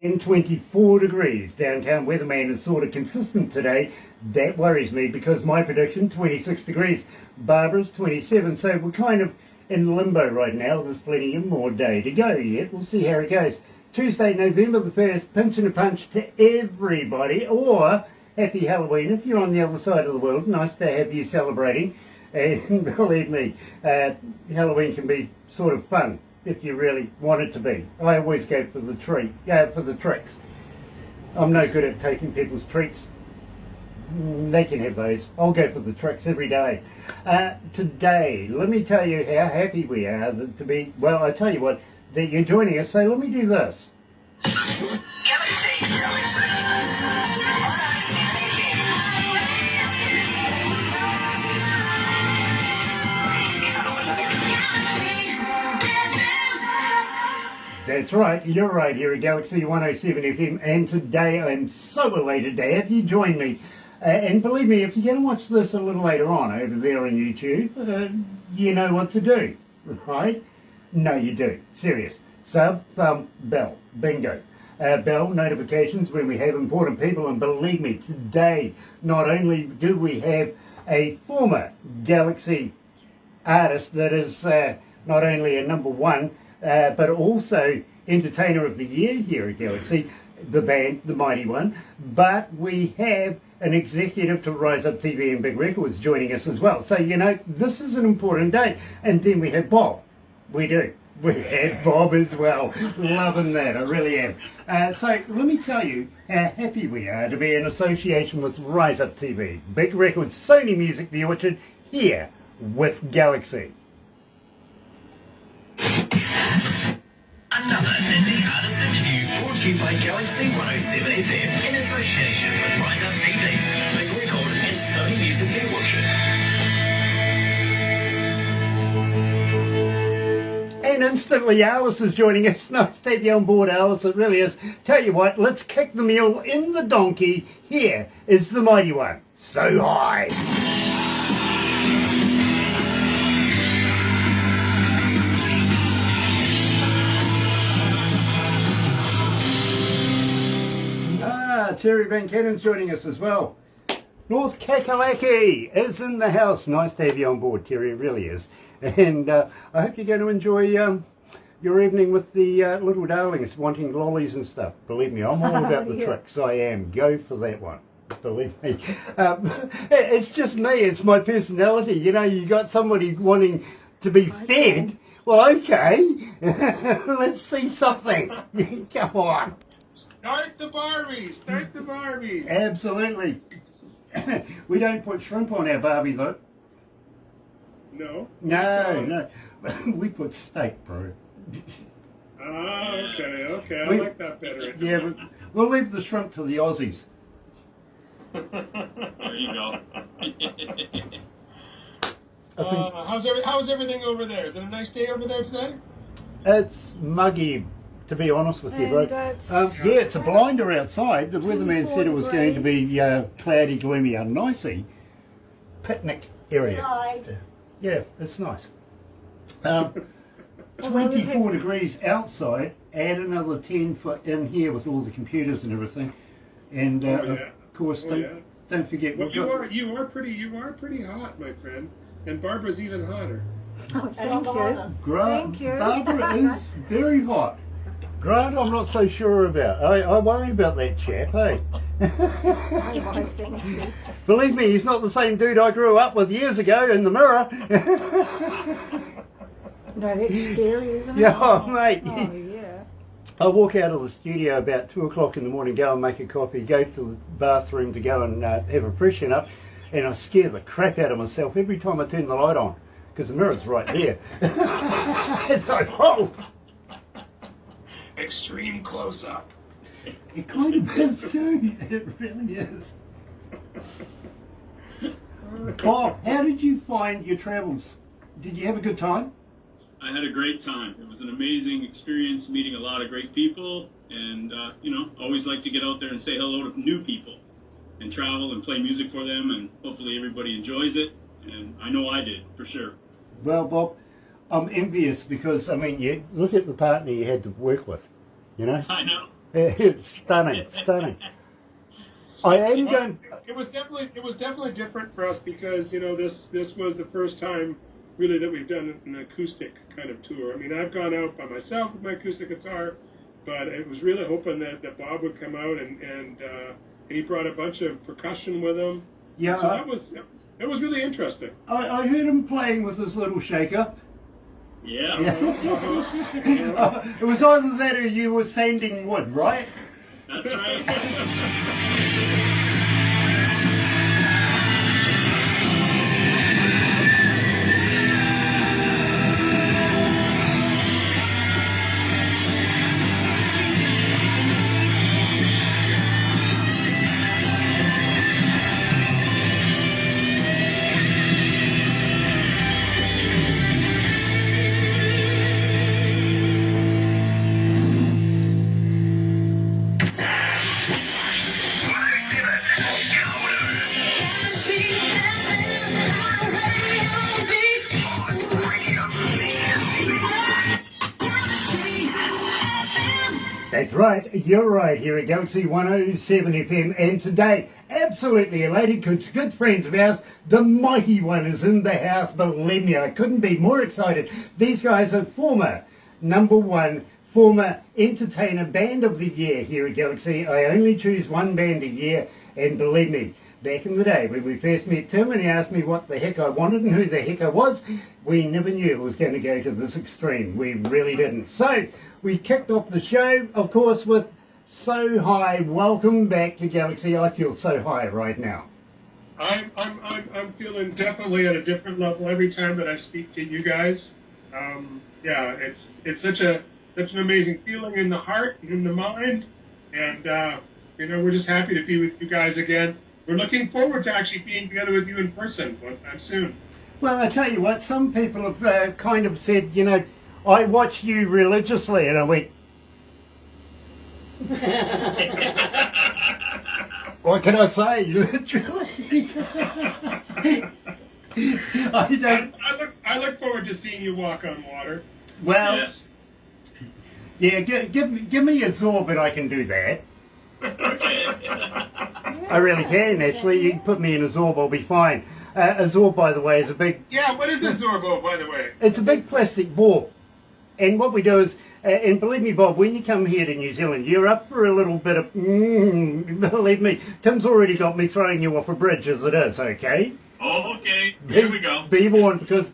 In 24 degrees. Downtown weatherman is sort of consistent today. That worries me because my prediction, 26 degrees. Barbara's 27, so we're kind of in limbo right now. There's plenty of more day to go yet. We'll see how it goes. Tuesday, November the 1st, pinch and a punch to everybody, or happy Halloween if you're on the other side of the world. Nice to have you celebrating. And believe me, Halloween can be sort of fun if you really want it to be. I always go for the tricks. I'm no good at taking people's treats. They can have those. I'll go for the tricks every day. Today, let me tell you how happy we are to be, well, I tell you what, that you're joining us, so let me do this. That's right, you're right here at Galaxy 107 FM, and today I'm so elated to have you join me. And believe me, if you're going to watch this a little later on over there on YouTube, you know what to do, right? No, you do. Serious. Sub, thumb, bell. Bingo. Bell notifications when we have important people, and believe me, today not only do we have a former Galaxy artist that is not only a #1, but also Entertainer of the Year here at Galaxy, the band, the mighty one, but we have an executive to Rise Up TV and Big Records joining us as well. So, you know, this is an important day. And then we have Bob. We do. We have Bob as well. Loving that, I really am. So let me tell you how happy we are to be in association with Rise Up TV, Big Records, Sony Music, The Orchard, here with Galaxy. Another indie artist interview brought to you by Galaxy 107 FM in association with Rise Up TV, Big Record and Sony Music The Orchard. And instantly Alice is joining us. Nice to have you on board, Alice, it really is. Tell you what, let's kick the mule in the donkey. Here is the mighty one. So high. Terry Van Cannon's joining us as well. North Kakalaki is in the house. Nice to have you on board, Terry, it really is. And I hope you're going to enjoy your evening with the little darlings wanting lollies and stuff. Believe me, I'm all about the tricks. I am. Go for that one. Believe me. It's just me. It's my personality. You know, you got somebody wanting to be fed. Well, okay. Let's see something. Come on. Start the Barbies! Start the Barbies! Absolutely. We don't put shrimp on our Barbie, though. No? No. We put steak, bro. Okay. I like that better. Yeah, we'll leave the shrimp to the Aussies. There you go. How's everything over there? Is it a nice day over there today? It's muggy, to be honest with you, bro. Yeah, it's a blinder outside. The weatherman said it was going to be cloudy, gloomy, unnicey. Picnic area. Yeah, it's nice. 24 degrees outside, add another 10 for in here with all the computers and everything. And of course, don't forget. Well, you are pretty hot, my friend. And Barbara's even hotter. Oh, thank you. Thank you. Barbara is very hot. Grant, I'm not so sure about. I worry about that chap, hey? Believe me, he's not the same dude I grew up with years ago in the mirror. No, that's scary, isn't it? Yeah, oh, mate. Oh, yeah. I walk out of the studio about 2 o'clock in the morning, go and make a coffee, go to the bathroom to go and have a freshen up, and I scare the crap out of myself every time I turn the light on, because the mirror's right there. It's like, oh! Extreme close-up. It kind of is too. It really is. Bob, how did you find your travels? Did you have a good time? I had a great time. It was an amazing experience meeting a lot of great people, and always like to get out there and say hello to new people and travel and play music for them, and hopefully everybody enjoys it, and I know I did, for sure. Well, Bob, I'm envious because, I mean, you look at the partner you had to work with, you know? I know. Stunning, stunning. I am going. It was definitely different for us because this was the first time really that we've done an acoustic kind of tour. I mean, I've gone out by myself with my acoustic guitar, but it was really hoping that Bob would come out and he brought a bunch of percussion with him. Yeah, so it was really interesting. I heard him playing with his little shaker. Yeah. It was either that or you were sanding wood, right? That's right. That's right, you're right, here at Galaxy 107 FM, and today, absolutely elated, because good friends of ours, the Mighty One is in the house, believe me, I couldn't be more excited. These guys are former entertainer band of the year here at Galaxy. I only choose one band a year, and believe me, back in the day when we first met Tim and he asked me what the heck I wanted and who the heck I was, we never knew it was going to go to this extreme. We really didn't. So we kicked off the show, of course, with So High. Welcome back to Galaxy. I feel so high right now. I'm feeling definitely at a different level every time that I speak to you guys. It's such an amazing feeling in the heart and in the mind, and we're just happy to be with you guys again. We're looking forward to actually being together with you in person one time soon. Well, I tell you what, some people have kind of said, I watch you religiously, and I went, what can I say? Literally. I look forward to seeing you walk on water. Well, Yes. yeah, give me a Zorb and I can do that. I really can, actually. You can put me in a Zorb, I'll be fine. A Zorb, by the way, is a big... Yeah, what is a Zorbo, by the way? It's a big plastic ball. And what we do is, and believe me, Bob, when you come here to New Zealand, you're up for a little bit of... believe me, Tim's already got me throwing you off a bridge as it is, okay? Oh, okay. Here we go. Be warned, because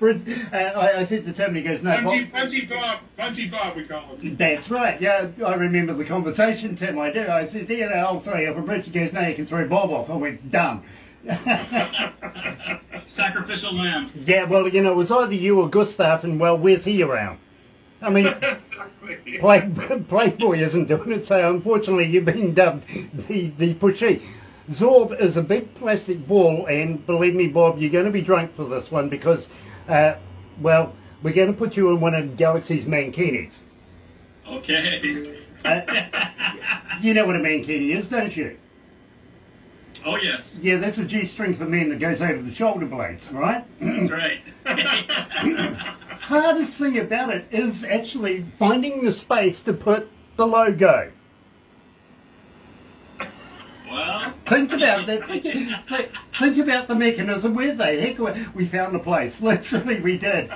I said to Tim, he goes, no... Bungee Bob, we call him. That's right, yeah, I remember the conversation, Tim, I do. I said, I'll throw you off a bridge. He goes, no, you can throw Bob off. I went, done. Sacrificial lamb. Yeah, well, it was either you or Gustav, and well, where's he around? I mean, Exactly. Playboy isn't doing it, so unfortunately you've been dubbed the pushy. Zorb is a big plastic ball, and believe me, Bob, you're going to be drunk for this one because, we're going to put you in one of Galaxy's mankinis. Okay. You know what a mankini is, don't you? Oh, yes. Yeah, that's a G-string for men that goes over the shoulder blades, right? That's right. Hardest thing about it is actually finding the space to put the logo. Well, Think about that. Think about the mechanism. Where the heck we found the place? Literally, we did.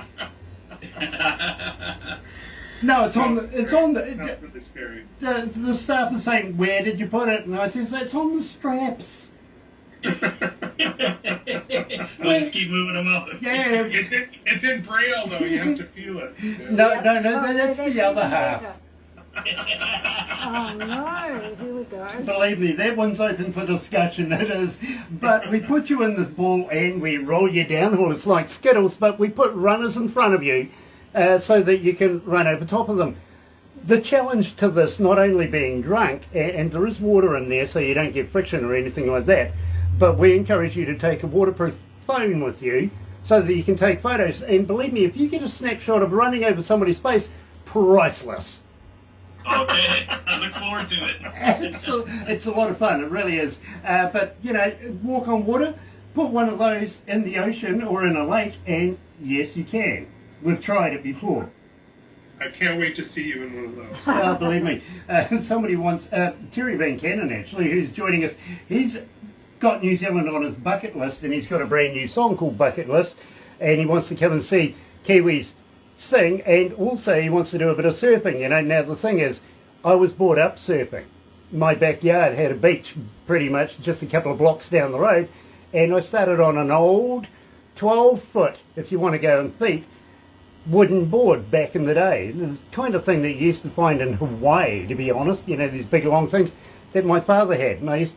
No, it's on the. Really scary. The staff is saying, "Where did you put it?" And I says, "It's on the straps." we'll just keep moving them up. Yeah. It's in Braille though. You have to feel it. Yeah. No, that's the other half. Oh no, here we go. Believe me, that one's open for discussion, it is. But we put you in this ball and we roll you down. Well, it's like Skittles, but we put runners in front of you so that you can run over top of them. The challenge to this, not only being drunk, and there is water in there so you don't get friction or anything like that, but we encourage you to take a waterproof phone with you so that you can take photos. And believe me, if you get a snapshot of running over somebody's face, priceless. Okay, I look forward to it. It's a lot of fun, it really is. But, walk on water, put one of those in the ocean or in a lake, and yes, you can. We've tried it before. I can't wait to see you in one of those. Believe me, somebody wants, Terry Van Cannon actually, who's joining us, he's got New Zealand on his bucket list, and he's got a brand new song called Bucket List, and he wants to come and see Kiwis sing, and also he wants to do a bit of surfing, you know. Now the thing is, I was brought up surfing. My backyard had a beach pretty much just a couple of blocks down the road, and I started on an old 12-foot, if you want to go in feet, wooden board back in the day. The kind of thing that you used to find in Hawaii, to be honest, you know, these big long things that my father had. And I used,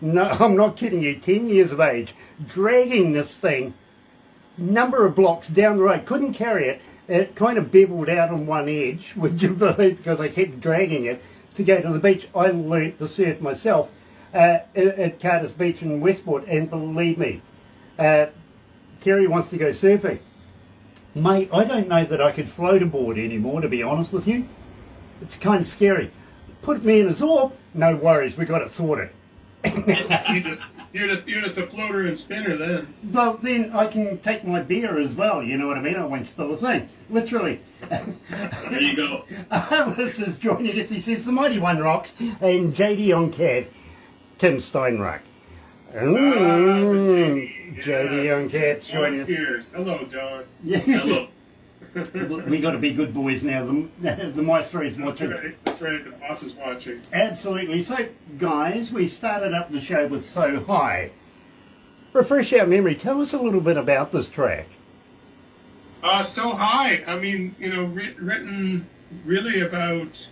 no, I'm not kidding you, 10 years of age, dragging this thing number of blocks down the road, couldn't carry it. It kind of beveled out on one edge, would you believe, because I kept dragging it to go to the beach. I learnt to surf myself at Carter's Beach in Westport, and believe me, Terry wants to go surfing. Mate, I don't know that I could float a board anymore, to be honest with you. It's kind of scary. Put me in a Zorb, no worries, we got it sorted. You're just a floater and spinner then. Well, then I can take my beer as well, you know what I mean? I won't spill a thing, literally. There you go. Alice is joining us. He says, the Mighty One rocks, and JD on cat, Tim Steinrock. JD on cat joining us. Cheers. Hello, John. Hello. We got to be good boys now. The maestro's watching. That's right. The boss is watching. Absolutely. So, guys, we started up the show with So High. Refresh our memory. Tell us a little bit about this track. So High. I mean, you know, written really about,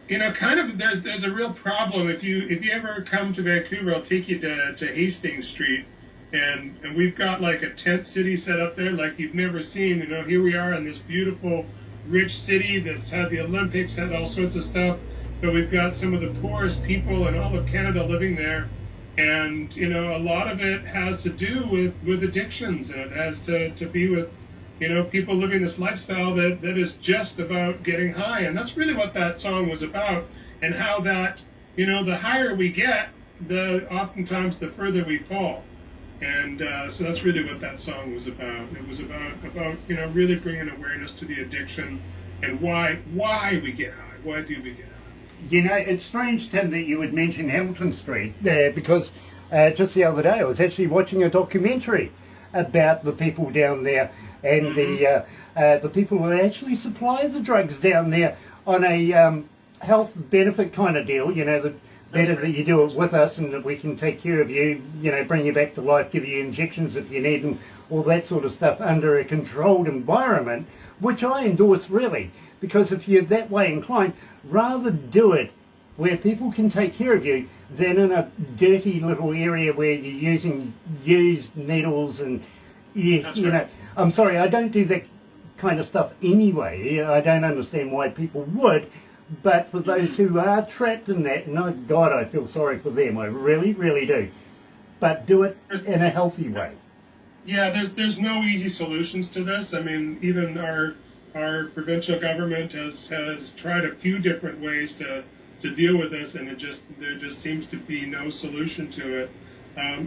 you know, kind of. There's a real problem if you ever come to Vancouver. I'll take you to Hastings Street. And we've got like a tent city set up there like you've never seen. You know, here we are in this beautiful, rich city that's had the Olympics, had all sorts of stuff. But we've got some of the poorest people in all of Canada living there. And, you know, a lot of it has to do with addictions. And it has to be with, you know, people living this lifestyle that is just about getting high. And that's really what that song was about. And how that, you know, the higher we get, oftentimes the further we fall. And so that's really what that song was about. It was about you know, really bringing awareness to the addiction and why we get high. Why do we get high? You know, it's strange, Tim, that you would mention Hamilton Street because just the other day I was actually watching a documentary about the people down there and the people who actually supply the drugs down there on a health benefit kind of deal. You know, the better that you do it with us and that we can take care of you, you know, bring you back to life, give you injections if you need them, all that sort of stuff under a controlled environment, which I endorse really, because if you're that way inclined, rather do it where people can take care of you than in a dirty little area where you're using used needles and, you know, I'm sorry, I don't do that kind of stuff anyway. I don't understand why people would. But for those who are trapped in that, and oh God, I feel sorry for them. I really, really do. But do it in a healthy way. Yeah, there's no easy solutions to this. I mean, even our provincial government has tried a few different ways to deal with this, and there just seems to be no solution to it.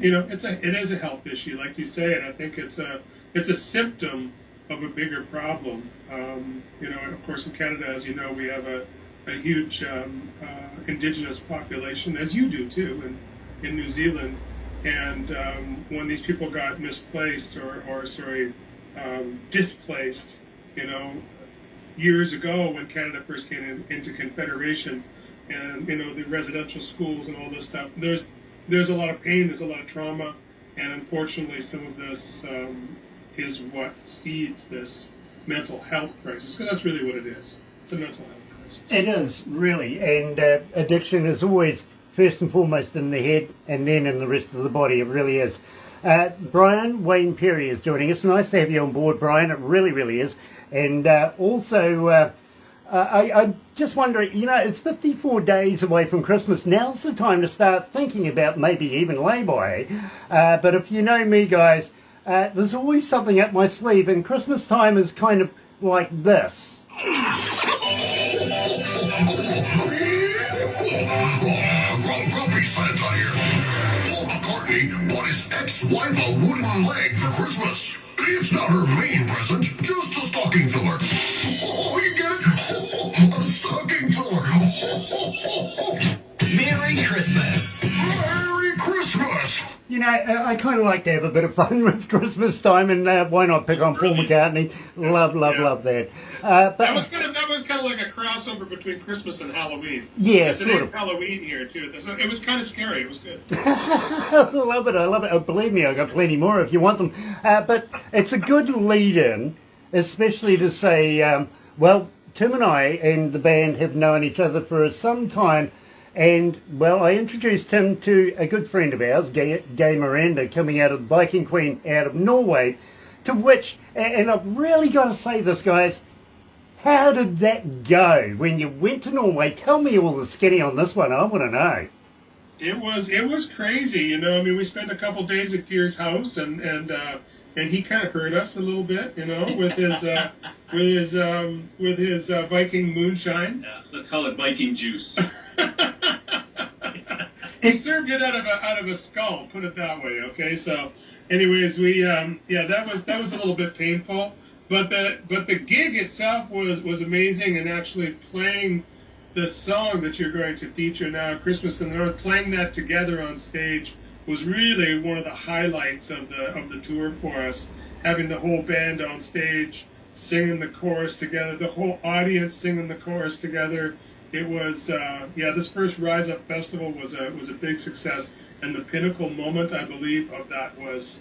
You know, it is a health issue, like you say, and I think it's a symptom of a bigger problem. You know, and of course in Canada, as you know, we have a huge indigenous population, as you do too, in New Zealand. And when these people got misplaced or displaced, you know, years ago when Canada first came into Confederation, and you know the residential schools and all this stuff, there's a lot of pain, there's a lot of trauma, and unfortunately some of this is what feeds this mental health crisis, because that's really what it is. It's a mental health crisis. It is, really, and addiction is always first and foremost in the head and then in the rest of the body. It really is. Brian Wayne Perry is joining us. Nice to have you on board, Brian. It really, really is. And also, I just wonder, you know, it's 54 days away from Christmas. Now's the time to start thinking about maybe even lay-by. But if you know me, guys, there's always something up my sleeve, and Christmas time is kind of like this. Grumpy Santa here. Paul McCartney bought his ex-wife a wooden leg for Christmas. It's not her main present, just a stocking filler. Oh, he Oh, Merry Christmas. Merry Christmas! You know, I kind of like to have a bit of fun with Christmas time, and why not pick on Paul McCartney? Love that. But That was kind of like a crossover between Christmas and Halloween. yeah, It sort is of. Halloween here too. So it was kind of scary. It was good. I love it. Oh, believe me, I've got plenty more if you want them. But it's a good lead-in, especially to say, well, Tim and I and the band have known each other for some time. And, well, I introduced him to a good friend of ours, Gay Miranda, coming out of the Viking Queen out of Norway, to which, and I've really got to say this, guys, how did that go when you went to Norway? Tell me all the skinny on this one. I want to know. It was crazy, you know. I mean, we spent a couple days at Gear's house, and he kind of hurt us a little bit, you know, with his Viking moonshine. Yeah, let's call it Viking juice. He served it out of a skull, put it that way. Okay, so, anyways, we that was a little bit painful, but the gig itself was amazing, and actually playing the song that you're going to feature now, Christmas in the North, playing that together on stage was really one of the highlights of the tour for us. Having the whole band on stage singing the chorus together, the whole audience singing the chorus together. It was this first Rise Up Festival was a big success, and the pinnacle moment, I believe, of that was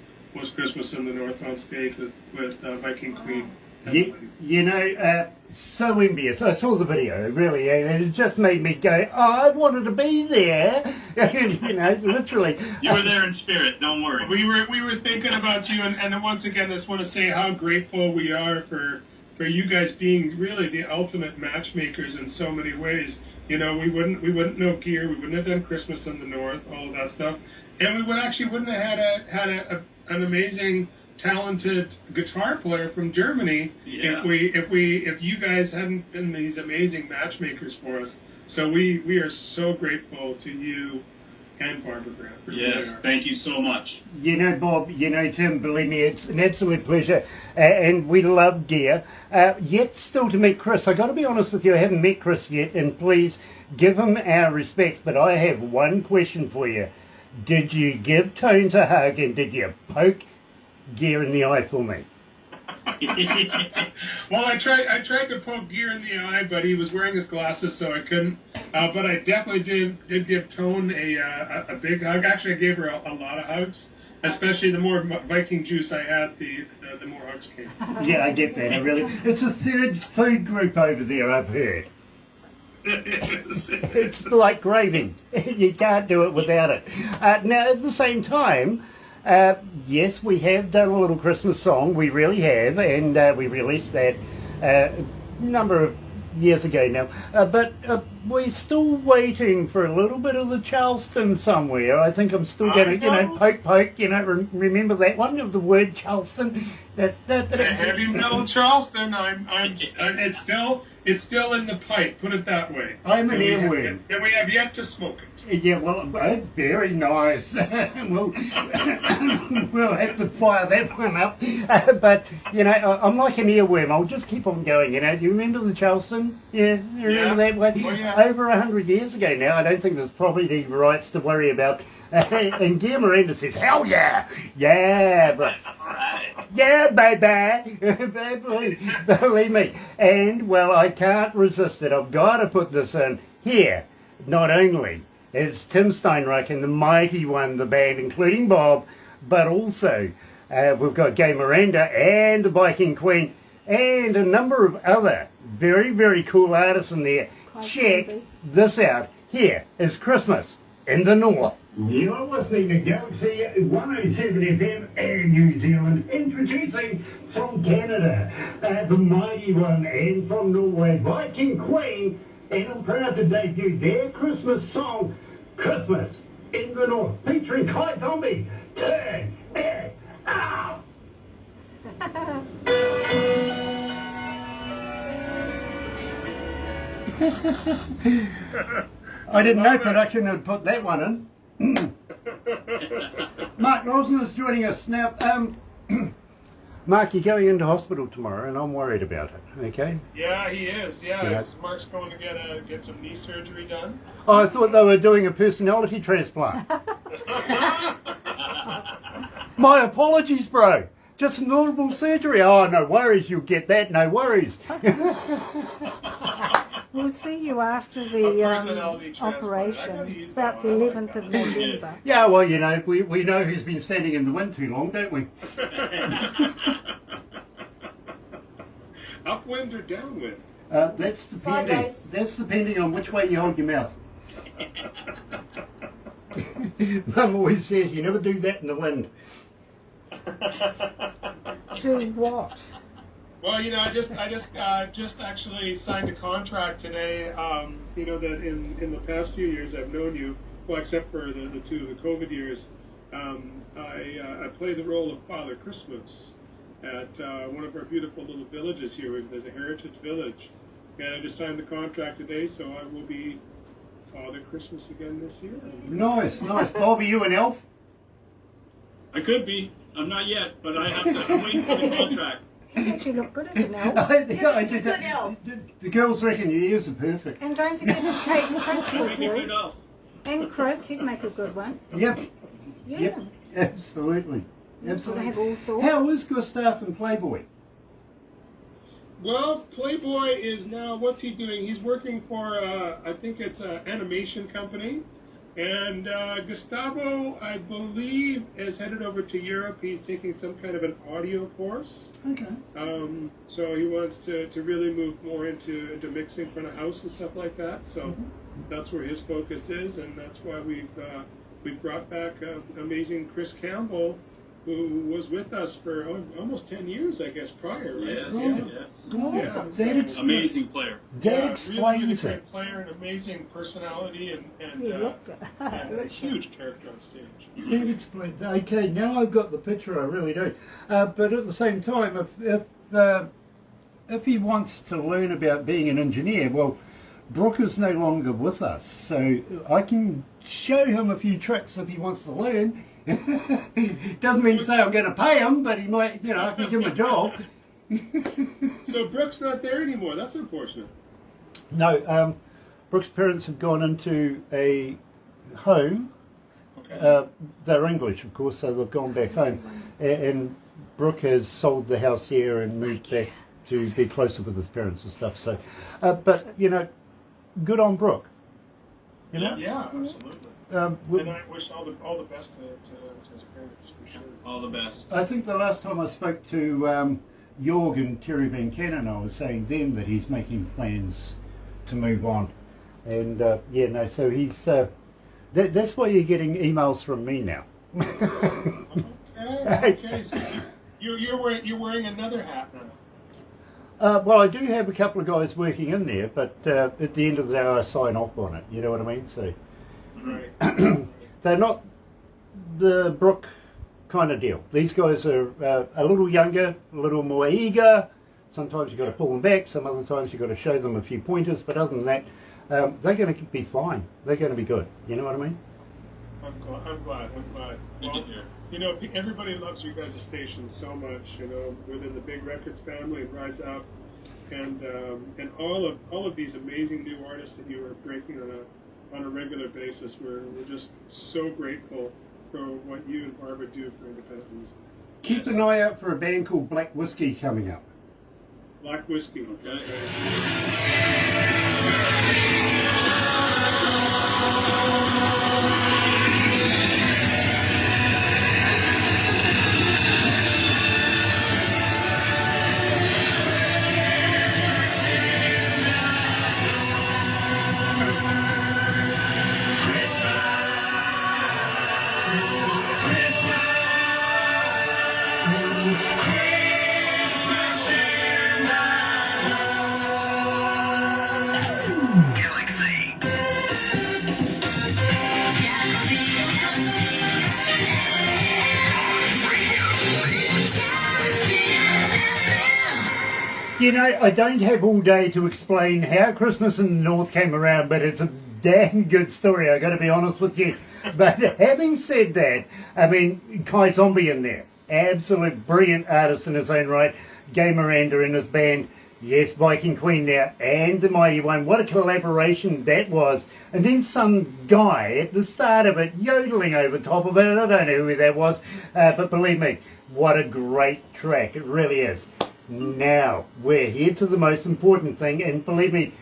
Christmas in the North on stage with Viking Queen. You know, so envious. I saw the video, really, and it just made me go, oh, I wanted to be there. You know, literally. You were there in spirit, don't worry. We were thinking about you, and once again, I just want to say how grateful we are for you guys being really the ultimate matchmakers in so many ways. You know, we wouldn't know Gear, we wouldn't have done Christmas in the North, all of that stuff, and we wouldn't have had an amazing, talented guitar player from Germany if you guys hadn't been these amazing matchmakers for us. So we are so grateful to you and Barbara Grant. Yes, thank you so much. You know, Bob, you know, Tim, believe me, it's an absolute pleasure, and we love Gear. Yet still to meet Chris. I got to be honest with you, I haven't met Chris yet, and please give him our respects, but I have one question for you. Did you give Tones a hug, and did you poke Gear in the eye for me? Well, I tried to poke Gear in the eye, but he was wearing his glasses, so I couldn't. But I definitely did give Tone a big hug. Actually, I gave her a lot of hugs. Especially the more Viking juice I had, the more hugs came. Yeah, I get that. It's a third food group over there, I've heard. It's like gravy. You can't do it without it. Now, at the same time, yes, we have done a little Christmas song. We really have, and we released that a number of years ago now. But we're still waiting for a little bit of the Charleston somewhere. I think I'm still going to, poke, remember that one of the word Charleston? The heavy metal Charleston. It's still in the pipe. Put it that way. I'm an earworm. And we have yet to smoke it. Yeah, well, very nice. We'll have to fire that one up. But, you know, I'm like an earworm. I'll just keep on going, you know. Do you remember the Charleston? Yeah, you remember that one? Oh, yeah. Over 100 years ago now. I don't think there's property rights to worry about. And Guy Miranda says, hell yeah! Yeah, but... Yeah, baby! Believe me. And, well, I can't resist it. I've got to put this in here. Not only is Tim Steinreich and the Mighty One, the band, including Bob, but also we've got Gay Miranda and the Viking Queen and a number of other very, very cool artists in there. Check this out. Here is Christmas in the North. You're listening to Galaxy 107 FM and New Zealand, introducing from Canada, the Mighty One, and from Norway, Viking Queen, and I'm proud to debut their Christmas song, Christmas in the North, featuring Kai Zombie. Turn it up! I didn't know production had put that one in. Mark Rosner's joining us now. Mark, you're going into hospital tomorrow, and I'm worried about it. Okay. Yeah, he is. Yeah, Yeah. Mark's going to get some knee surgery done. Oh, I thought they were doing a personality transplant. My apologies, bro. Just normal surgery. Oh, no worries. You'll get that. No worries. We'll see you after A the personality transplant. I gotta operation, use about that the one. I 11th of like that. November. Yeah, well, you know, we know who's been standing in the wind too long, don't we? Upwind or downwind? That's depending on which way you hold your mouth. Mum always says you never do that in the wind. To what? Well, you know, I just actually signed a contract today. You know that in the past few years I've known you, well, except for the COVID years. I play the role of Father Christmas at one of our beautiful little villages here. There's a heritage village, and I just signed the contract today, so I will be Father Christmas again this year. Nice. Bob, are you an elf? I could be. I'm not yet, but I have to. I'm waiting for the contract. You actually look good as an elf. I did. The girls reckon your ears are perfect. And don't forget to take Chris with Make a good you. elf. And Chris, he'd make a good one. Yep. Yeah. Yep. Absolutely. They have all sorts. How is Gustav and Playboy? Well, Playboy is now, what's he doing? He's working for, I think it's an animation company. And Gustavo, I believe, is headed over to Europe. He's taking some kind of an audio course. Okay. So he wants to really move more into mixing front of house and stuff like that. So that's where his focus is, and that's why we've brought back amazing Chris Campbell, who was with us for almost 10 years, I guess, prior, right? Yes, Yeah. yes. Awesome. Yeah. Amazing player. That Really, explains really it. great player, an amazing personality, and You look good. and a huge character on stage. That explains. Okay, now I've got the picture. I really do. But at the same time, if he wants to learn about being an engineer, well, Brooke is no longer with us, so I can show him a few tricks if he wants to learn. Doesn't mean to say I'm going to pay him, but he might, you know, I can give him a job. So Brooke's not there anymore. That's unfortunate. No, Brooke's parents have gone into a home. Okay. They're English, of course, so they've gone back home. And Brooke has sold the house here and moved back to be closer with his parents and stuff. So, but you know, good on Brooke. You know. Yeah, absolutely. Um, And I wish all the best to his parents, for sure. All the best. I think the last time I spoke to Jorg and Terry Van Cannon, I was saying then that he's making plans to move on. And yeah, no, so he's that's why you're getting emails from me now. Okay. So you're wearing another hat now. Well, I do have a couple of guys working in there, but at the end of the day, I sign off on it. You know what I mean? So Right. they're not the Brooke kind of deal. These guys are a little younger, a little more eager. Sometimes you've got to pull them back. Some other times you've got to show them a few pointers. But other than that, they're going to be fine. They're going to be good. You know what I mean? I'm glad. Well, you know, everybody loves you guys' station so much. You know, within the Big Records family and Rise Up, and all of these amazing new artists that you are breaking on a regular basis. We're just so grateful for what you and Barbara do for independent music. Keep an eye out for a band called Black Whiskey coming up. Black Whiskey. Okay. Galaxy. You know, I don't have all day to explain how Christmas in the North came around, but it's a damn good story, I got to be honest with you. But having said that, I mean, Kai Zombie in there. absolute brilliant artist in his own right. Gay Miranda and his band, yes, Viking Queen now, and the Mighty One. What a collaboration that was. And then some guy at the start of it yodeling over top of it. I don't know who that was, but believe me, what a great track. It really is. Now, we're here to the most important thing, and believe me,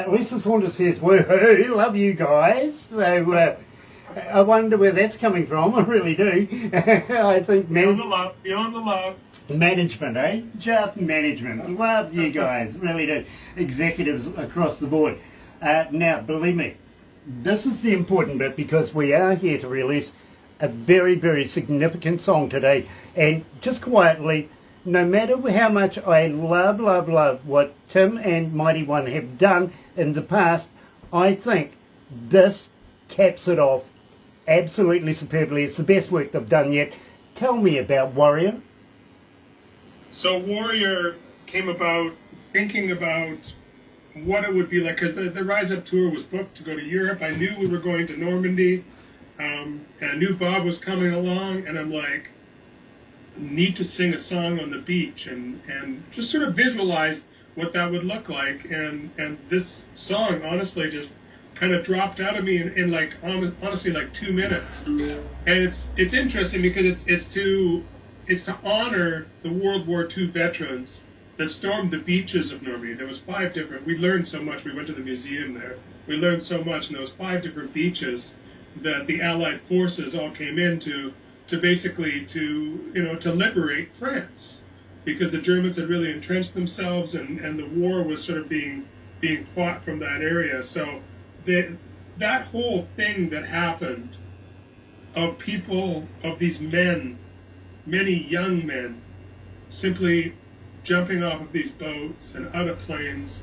Lisa Saunders says, woohoo, love you guys. So, I wonder where that's coming from. I really do. I think Beyond the love. management, eh? Just management. Love you guys. Really do. Executives across the board. Now, believe me, this is the important bit because we are here to release a very, very significant song today. And just quietly, no matter how much I love what Tim and Mighty One have done in the past, I think this caps it off absolutely superbly. It's the best work they've done yet. Tell me about Warrior. So Warrior came about thinking about what it would be like, because the Rise Up tour was booked to go to Europe. I knew we were going to Normandy, and I knew Bob was coming along, and I'm like, need to sing a song on the beach, and just sort of visualize what that would look like. And this song, honestly, just kind of dropped out of me in like honestly like 2 minutes. And it's interesting because it's to honor the World War II veterans that stormed the beaches of Normandy. There was 5 different. We learned so much. We went to the museum there. We learned so much, and there was 5 different beaches that the Allied forces all came into to basically to liberate France, because the Germans had really entrenched themselves, and the war was sort of being fought from that area. So that whole thing that happened of people, of these men, many young men, simply jumping off of these boats and out of planes,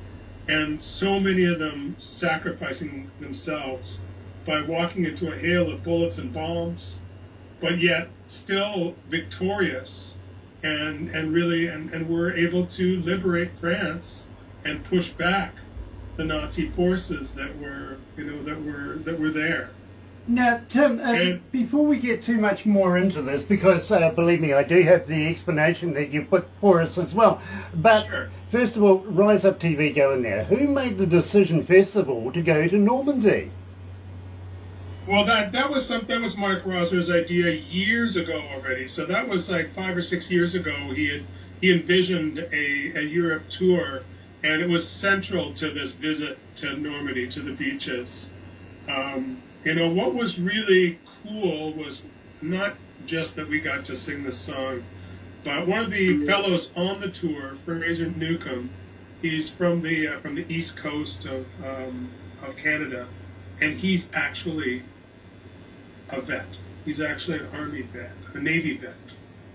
and so many of them sacrificing themselves by walking into a hail of bullets and bombs, but yet still victorious, and were able to liberate France and push back the Nazi forces that were there. Now, Tim, before we get too much more into this, because believe me, I do have the explanation that you put for us as well. But Sure. First of all, Rise Up TV going there. Who made the decision, first of all, to go to Normandy? Well, that was Mark Rosner's idea years ago already. So that was like 5 or 6 years ago. He envisioned a Europe tour, and it was central to this visit to Normandy, to the beaches. What was really cool was not just that we got to sing this song, but one of the fellows on the tour, Fraser Newcomb, he's from the east coast of Canada, and he's actually a vet. He's actually an Army vet, a Navy vet.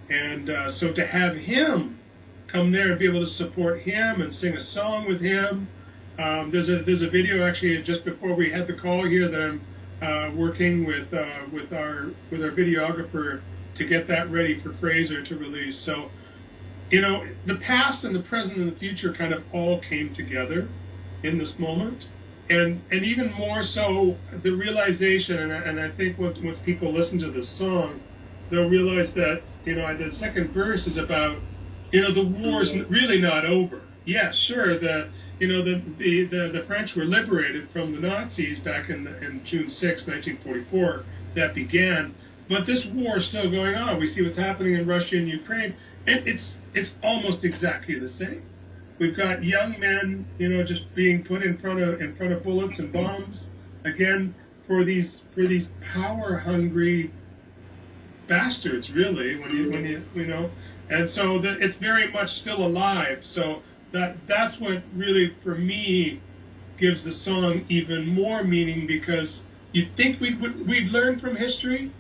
And so to have him come there and be able to support him and sing a song with him, there's a video actually just before we had the call here that I'm working with our videographer to get that ready for Fraser to release. So, the past and the present and the future kind of all came together in this moment. And even more so, the realization, and I think once people listen to this song, they'll realize that, the second verse is about, the war's really not over. Yeah, sure, the French were liberated from the Nazis back in June 6, 1944. That began, but this war is still going on. We see what's happening in Russia and Ukraine, and it's almost exactly the same. We've got young men, just being put in front of bullets and bombs, again, for these power hungry bastards, really. When you and so it's very much still alive. So that's what really, for me, gives the song even more meaning, because you'd think we'd learn from history,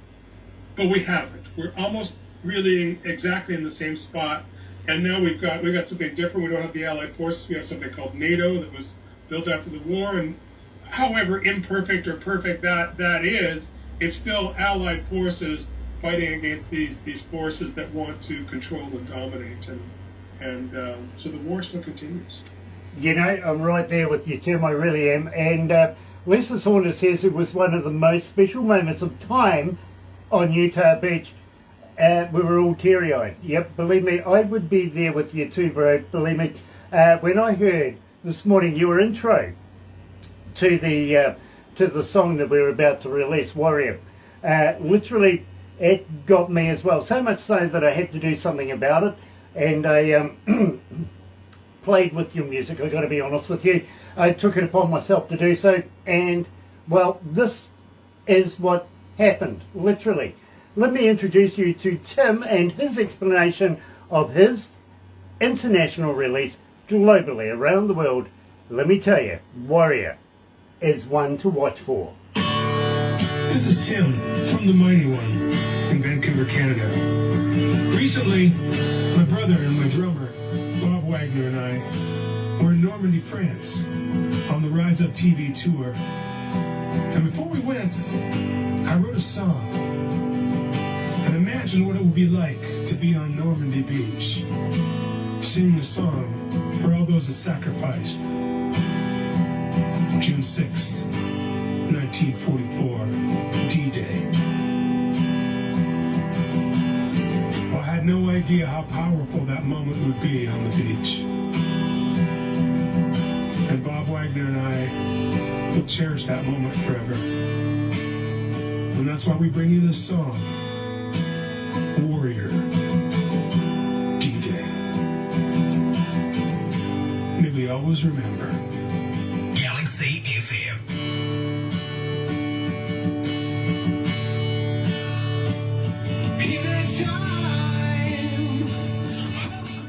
but we haven't. We're almost really exactly in the same spot. And now we've got something different. We don't have the Allied forces. We have something called NATO that was built after the war. And however imperfect or perfect that is, it's still Allied forces fighting against these forces that want to control and dominate. And so the war still continues. I'm right there with you, Tim. I really am. And Lisa Saunders says it was one of the most special moments of time on Utah Beach. we were all teary-eyed. Yep, believe me, I would be there with you too, bro. Believe me. When I heard this morning your intro to the song that we were about to release, Warrior, literally it got me as well. So much so that I had to do something about it, and I played with your music. I got to be honest with you. I took it upon myself to do so, and well, this is what happened, literally. Let me introduce you to Tim and his explanation of his international release globally around the world. Let me tell you, Warrior is one to watch for. This is Tim from the Mighty One in Vancouver, Canada. Recently, my brother and my drummer, Bob Wagner, and I were in Normandy, France on the Rise Up TV tour. And before we went, I wrote a song and imagined what it would be like to be on Normandy Beach, singing the song for all those that sacrificed. June 6th, 1944, D-Day. Well, I had no idea how powerful that moment would be on the beach. And Bob Wagner and I will cherish that moment forever. And that's why we bring you this song, Warrior, D-Day. May we always remember. Galaxy FM.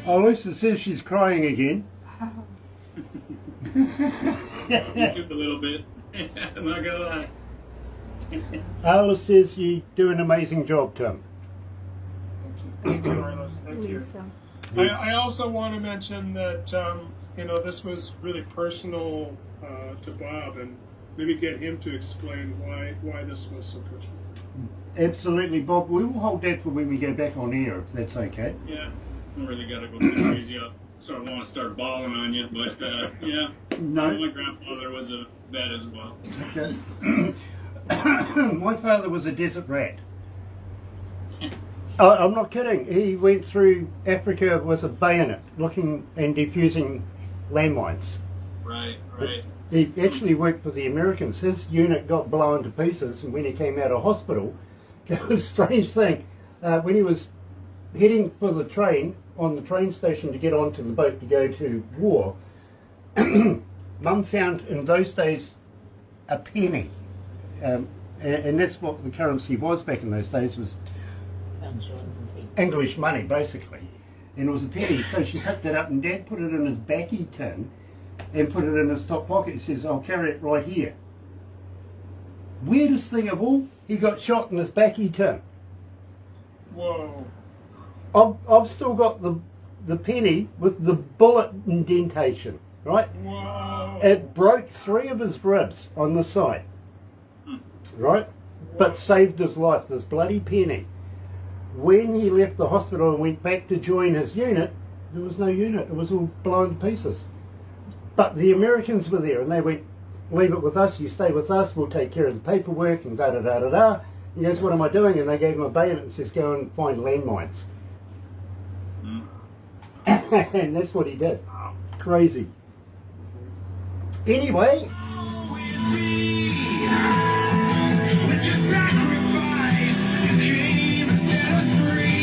Oh, Lisa says she's crying again. You took a little bit. I'm not gonna lie. Alice says you do an amazing job, Tim. Thank you, Carlos. Thank you. Lisa. I also want to mention that this was really personal to Bob, and maybe get him to explain why this was so personal. Absolutely, Bob. We will hold that for when we go back on air, if that's okay. Yeah, I really got to go too crazy up. So I want to start bawling on you, but yeah. No. My grandfather was a vet as well. Okay. My father was a desert rat. I'm not kidding. He went through Africa with a bayonet, looking and defusing landmines. Right. He actually worked for the Americans. His unit got blown to pieces, and when he came out of hospital, it was a strange thing. When he was heading for the train, on the train station to get onto the boat to go to war, Mum found in those days a penny. And that's what the currency was back in those days, was English money, basically. And it was a penny. So she picked it up, and Dad put it in his backy tin and put it in his top pocket. He says, I'll carry it right here. Weirdest thing of all, he got shot in his backy tin. Whoa. I've still got the penny with the bullet indentation, right? Whoa. It broke 3 of his ribs on the side, right? But saved his life, this bloody penny. When he left the hospital and went back to join his unit, there was no unit. It was all blown to pieces. But the Americans were there, and they went, leave it with us, you stay with us, we'll take care of the paperwork, and da-da-da-da-da. He goes, what am I doing? And they gave him a bayonet and says, go and find landmines. And that's what he did. Crazy. Anyway. With your sacrifice, you came and set us free.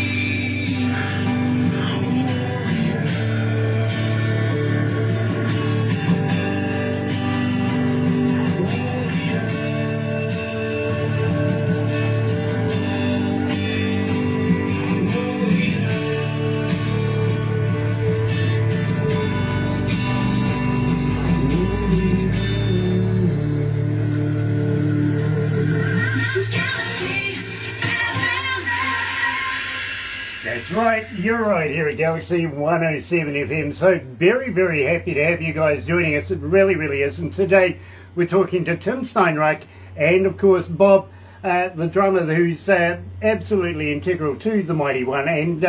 That's right, you're right here at Galaxy 107 FM. So very, very happy to have you guys joining us. It really, really is. And today we're talking to Tim Steinreich and, of course, Bob, the drummer, who's absolutely integral to the Mighty One. And,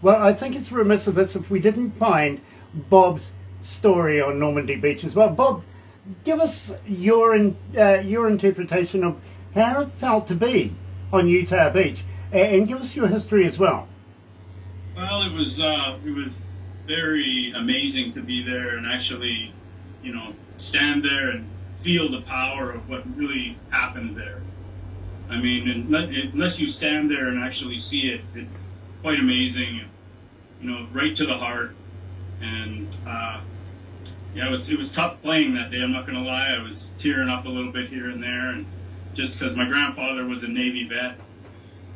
well, I think it's remiss of us if we didn't find Bob's story on Normandy Beach as well. Bob, give us your interpretation of how it felt to be on Utah Beach. And give us your history as well. Well, it was very amazing to be there and actually, stand there and feel the power of what really happened there. I mean, unless you stand there and actually see it, it's quite amazing. Right to the heart. And it was tough playing that day. I'm not going to lie. I was tearing up a little bit here and there, and just because my grandfather was a Navy vet.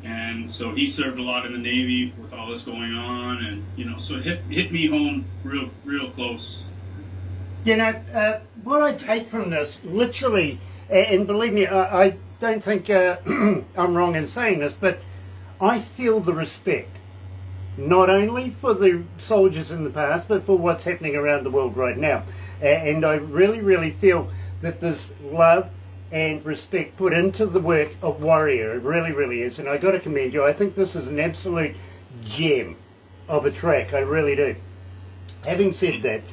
And so he served a lot in the Navy with all this going on, and so it hit me home real close. What I take from this, literally, and believe me, I don't think I'm wrong in saying this, but I feel the respect, not only for the soldiers in the past, but for what's happening around the world right now. And I really, really feel that this love and respect put into the work of Warrior. It really, really is. And I got to commend you. I think this is an absolute gem of a track. I really do. Having said that,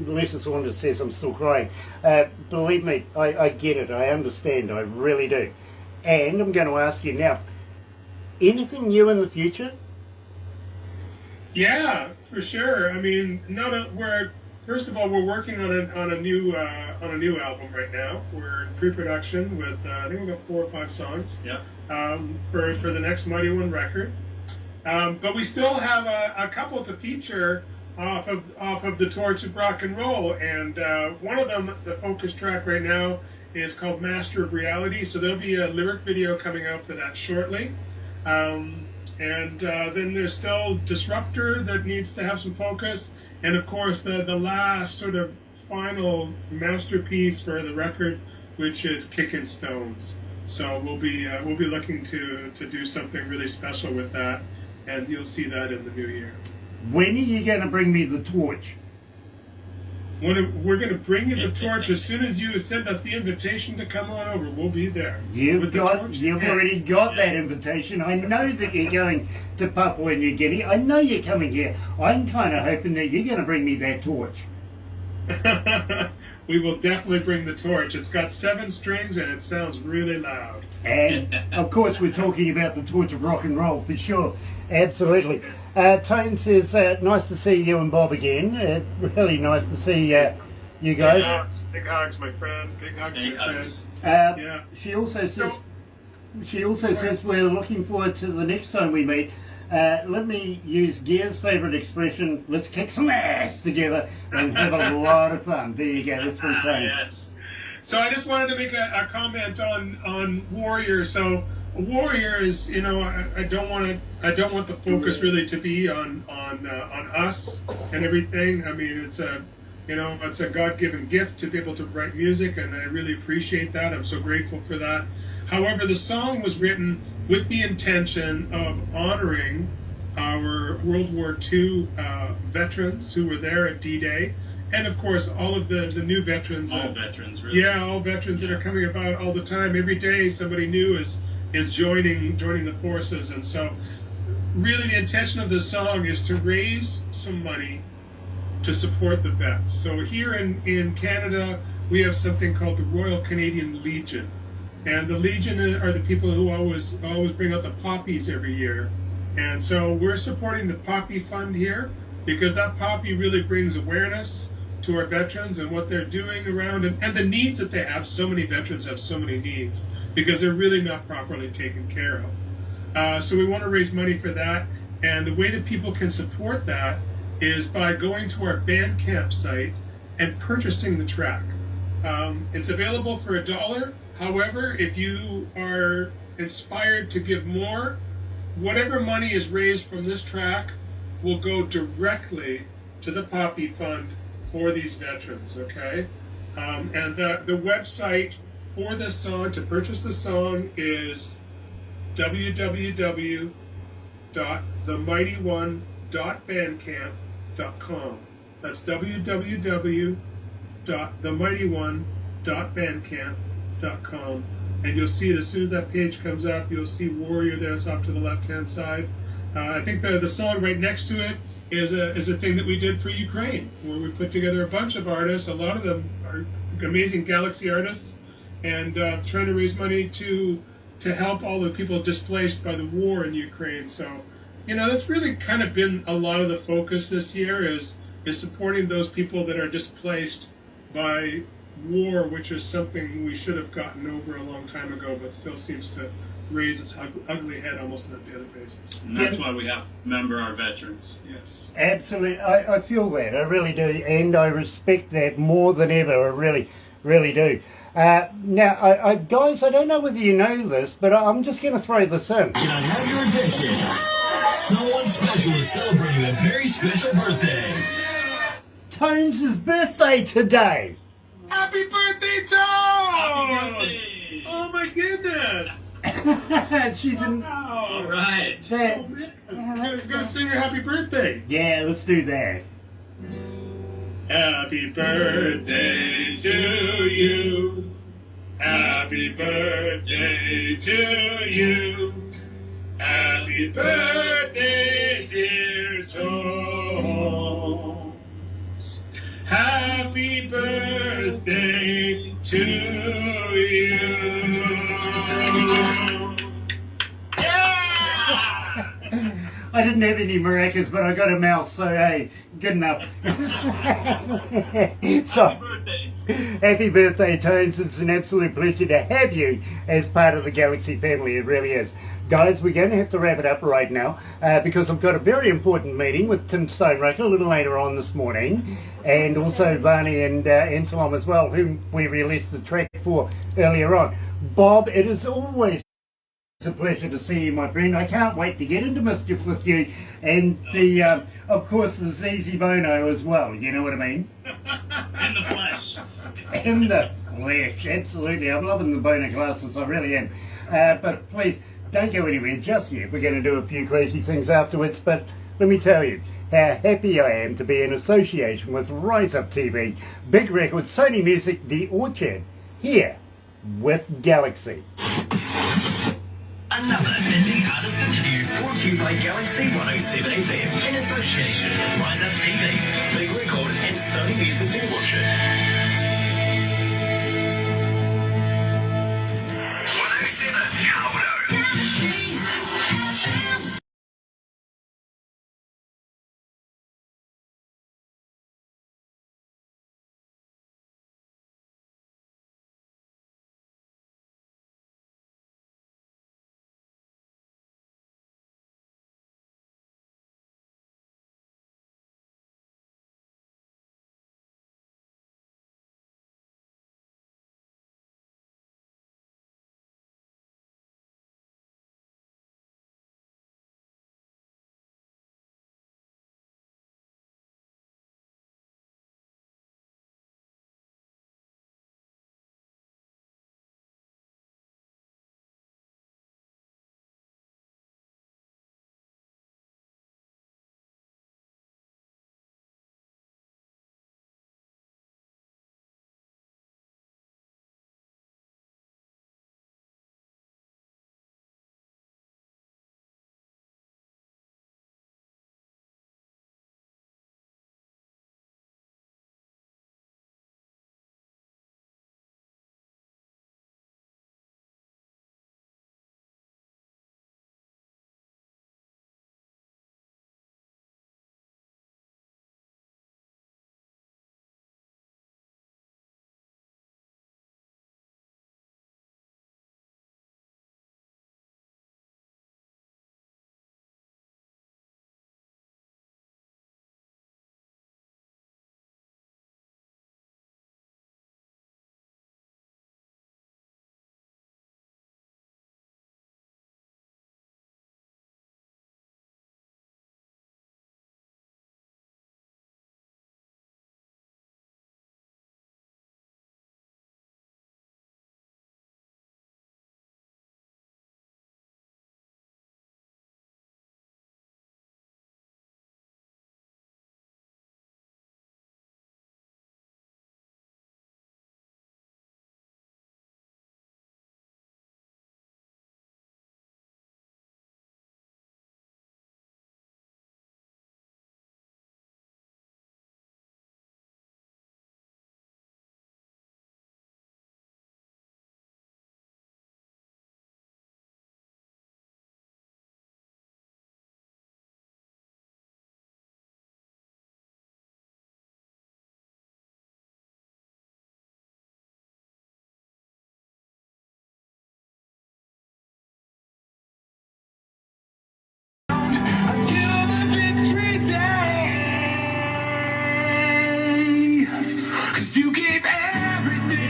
Lisa Saunders says I'm still crying. Believe me, I get it. I understand. I really do. And I'm going to ask you now, anything new in the future? Yeah, for sure. I mean, first of all, we're working on a new album right now. We're in pre-production with I think we've got 4 or 5 songs. Yeah. For the next Mighty One record, but we still have a couple to feature off of the torch of rock and roll, and one of them, the focus track right now, is called Master of Reality. So there'll be a lyric video coming out for that shortly. And then there's still Disruptor that needs to have some focus. And of course, the last sort of final masterpiece for the record, which is Kickin' Stones. So we'll be looking to do something really special with that, and you'll see that in the new year. When are you going to bring me the torch? We're going to bring you the torch as soon as you send us the invitation to come on over. We'll be there. You've already got that invitation. I know that you're going to Papua New Guinea. I know you're coming here. I'm kind of hoping that you're going to bring me that torch. We will definitely bring the torch. It's got 7 strings and it sounds really loud. And of course, we're talking about the torch of rock and roll for sure. Absolutely. Tone says, nice to see you and Bob again. Really nice to see you guys. Big hugs, my friend. Big hugs, Big my hugs. friend. Yeah. She also says we're looking forward to the next time we meet. Let me use Gear's favourite expression, let's kick some ass together and have a lot of fun. There you go, that's from Tone. Yes. So I just wanted to make a comment on Warrior. So Warrior is, I don't want the focus really to be on us and everything. I mean, it's a God-given gift to be able to write music, and I really appreciate that. I'm so grateful for that. However, the song was written with the intention of honoring our World War II veterans who were there at D-Day, and of course all of the new veterans. All veterans, really. Yeah, all veterans that are coming about all the time. Every day somebody new is joining the forces, and so really the intention of this song is to raise some money to support the vets. So here in Canada, we have something called the Royal Canadian Legion. And the Legion are the people who always bring out the poppies every year. And so we're supporting the Poppy Fund here because that poppy really brings awareness to our veterans and what they're doing around and the needs that they have. So many veterans have so many needs because they're really not properly taken care of. So we want to raise money for that. And the way that people can support that is by going to our Bandcamp site and purchasing the track. It's available for $1. However, if you are inspired to give more, whatever money is raised from this track will go directly to the Poppy Fund for these veterans, okay? And the website for this song, to purchase the song, is www.themightyone.bandcamp.com. That's www.themightyone.bandcamp.com. And you'll see it as soon as that page comes up. You'll see Warrior there. It's off to the left-hand side. I think the song right next to it is a thing that we did for Ukraine, where we put together a bunch of artists. A lot of them are amazing Galaxy artists, and trying to raise money to to help all the people displaced by the war in Ukraine. So, that's really kind of been a lot of the focus this year is supporting those people that are displaced by war, which is something we should have gotten over a long time ago, but still seems to raise its ugly head almost on a daily basis. And that's why we have to remember our veterans. Yes. Absolutely, I feel that, I really do, and I respect that more than ever, I really, really do. Now, guys, I don't know whether you know this, but I'm just going to throw this in. Can I have your attention? Someone special is celebrating a very special birthday. Tones' birthday today. Happy birthday, Tom! Happy birthday! Oh my goodness! She's in. All right. That, We're gonna sing her happy birthday. yeah, let's do that. Happy birthday to you. Happy birthday to you. Happy birthday, dear Tom. Happy birthday to you. I didn't have any maracas, but I got a mouse, so hey, good enough. So, Happy birthday. happy birthday, Tones. It's an absolute pleasure to have you as part of the Galaxy family. It really is. Guys, we're going to have to wrap it up right now because I've got a very important meeting with Tim Steinreich a little later on this morning, and also Varney and Anselm as well, whom we released the track for earlier on. Bob, it is always a pleasure to see you, my friend. I can't wait to get into mischief with you, and of course, the ZZ Bono as well. You know what I mean? In the flesh. In the flesh, absolutely. I'm loving the Bono glasses, I really am. But please, don't go anywhere just yet. We're going to do a few crazy things afterwards, but let me tell you how happy I am to be in association with Rise Up TV, Big Records, Sony Music, The Orchard, here with Galaxy. Another indie artist interview brought to you by Galaxy 107 FM in association with Rise Up TV, Big Record and Sony Music The Orchard.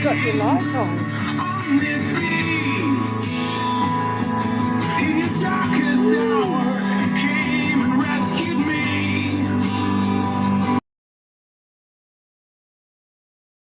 got your light on.